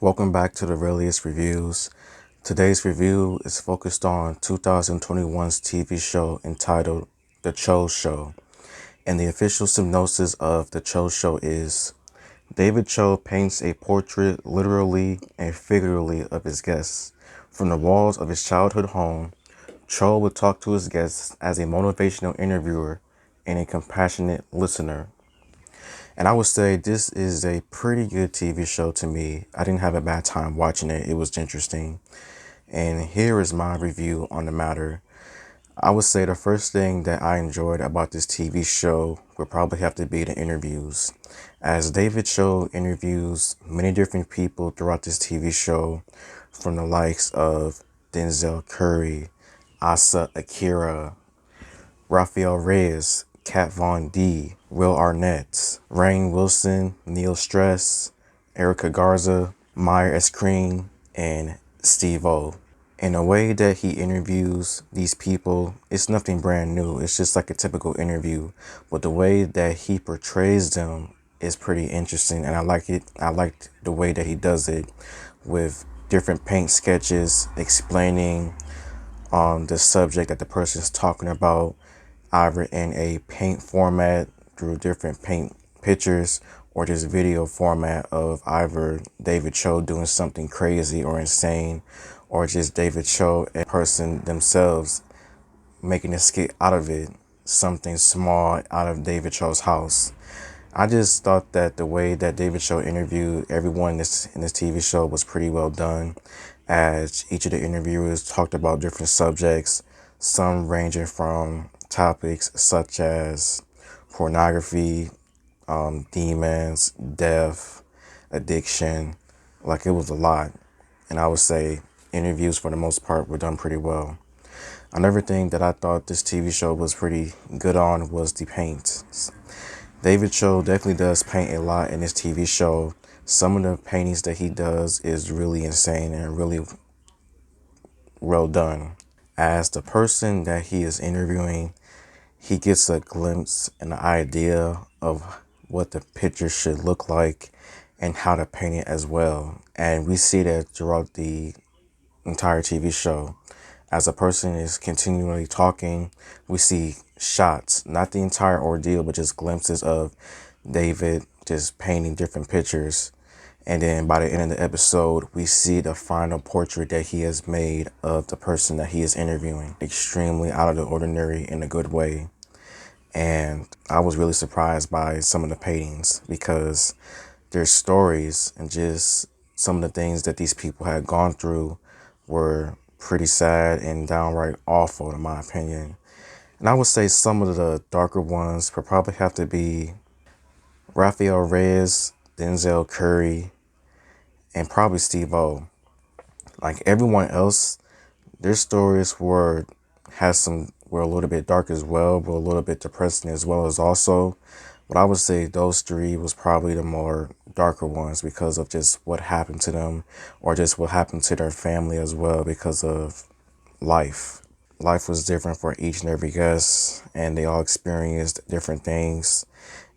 Welcome back to the Realist Reviews. Today's review is focused on 2021's TV show entitled The Chow Show. And the official synopsis of The Chow Show is: David Choe paints a portrait literally and figuratively of his guests. From the walls of his childhood home, Choe would talk to his guests as a motivational interviewer and a compassionate listener. And I would say this is a pretty good TV show to me. I didn't have a bad time watching it. It was interesting. And here is my review on the matter. I would say the first thing that I enjoyed about this TV show would probably have to be the interviews. As David Choe interviews many different people throughout this TV show, from the likes of Denzel Curry, Asa Akira, Rafael Reyes, Kat Von D, Will Arnett, Rainn Wilson, Neil Stress, Erica Garza, Meyer S. Cream, and Steve O. And the way that he interviews these people, it's nothing brand new. It's just like a typical interview. But the way that he portrays them is pretty interesting, and I like it. I like the way that he does it with different paint sketches explaining the subject that the person is talking about, either in a paint format through different paint pictures or just video format of either David Choe doing something crazy or insane, or just David Choe and person themselves making a skit out of it, something small out of David Choe's house. I just thought that the way that David Choe interviewed everyone in this TV show was pretty well done, as each of the interviewers talked about different subjects, some ranging from topics such as pornography, demons, death, addiction. Like, it was a lot. And I would say interviews for the most part were done pretty well. Another thing that I thought this TV show was pretty good on was the paint. David Choe definitely does paint a lot in this TV show. Some of the paintings that he does is really insane and really well done. As the person that he is interviewing, he gets a glimpse and an idea of what the picture should look like and how to paint it as well. And we see that throughout the entire TV show. As a person is continually talking, we see shots, not the entire ordeal, but just glimpses of David just painting different pictures. And then by the end of the episode, we see the final portrait that he has made of the person that he is interviewing. Extremely out of the ordinary in a good way. And I was really surprised by some of the paintings because their stories and just some of the things that these people had gone through were pretty sad and downright awful, in my opinion. And I would say some of the darker ones would probably have to be Rafael Reyes, Denzel Curry, and probably Steve O. Like, everyone else, their stories were a little bit dark as well, but a little bit depressing as well as also. But I would say those three was probably the more darker ones because of just what happened to them, or just what happened to their family as well because of life. Life was different for each and every guest, and they all experienced different things.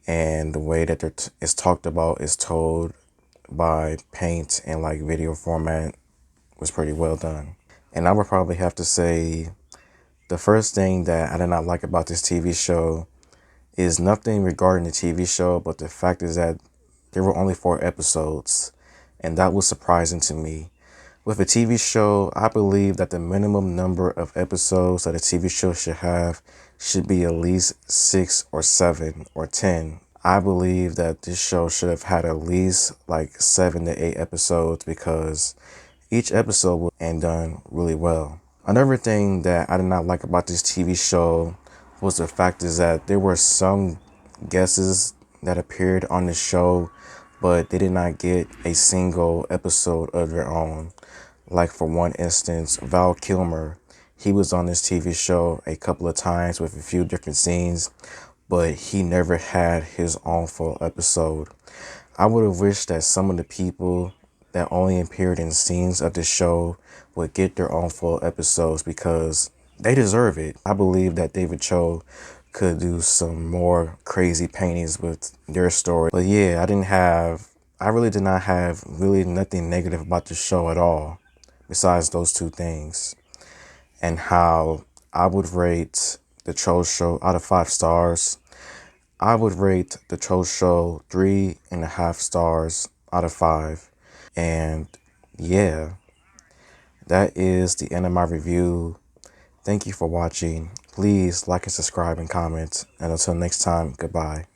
And the way that it's talked about, is told by paint and like video format, was pretty well done. And I would probably have to say the first thing that I did not like about this TV show is nothing regarding the TV show, but the fact is that there were only 4 episodes, and that was surprising to me. With a TV show, I believe that the minimum number of episodes that a TV show should have should be at least 6 or 7 or 10. I believe that this show should have had at least like 7 to 8 episodes because each episode was and done really well. Another thing that I did not like about this TV show was the fact is that there were some guests that appeared on the show, but they did not get a single episode of their own. Like, for one instance, Val Kilmer, he was on this TV show a couple of times with a few different scenes, but he never had his own full episode. I would have wished that some of the people that only appeared in scenes of the show would get their own full episodes because they deserve it. I believe that David Choe could do some more crazy paintings with their story. But yeah, I didn't have I really did not have really nothing negative about the show at all, besides those two things, and how I would rate the Chow Show out of 5 stars. I would rate the Chow Show 3.5 stars out of 5. And yeah, that is the end of my review. Thank you for watching. Please like and subscribe and comment. And until next time, goodbye.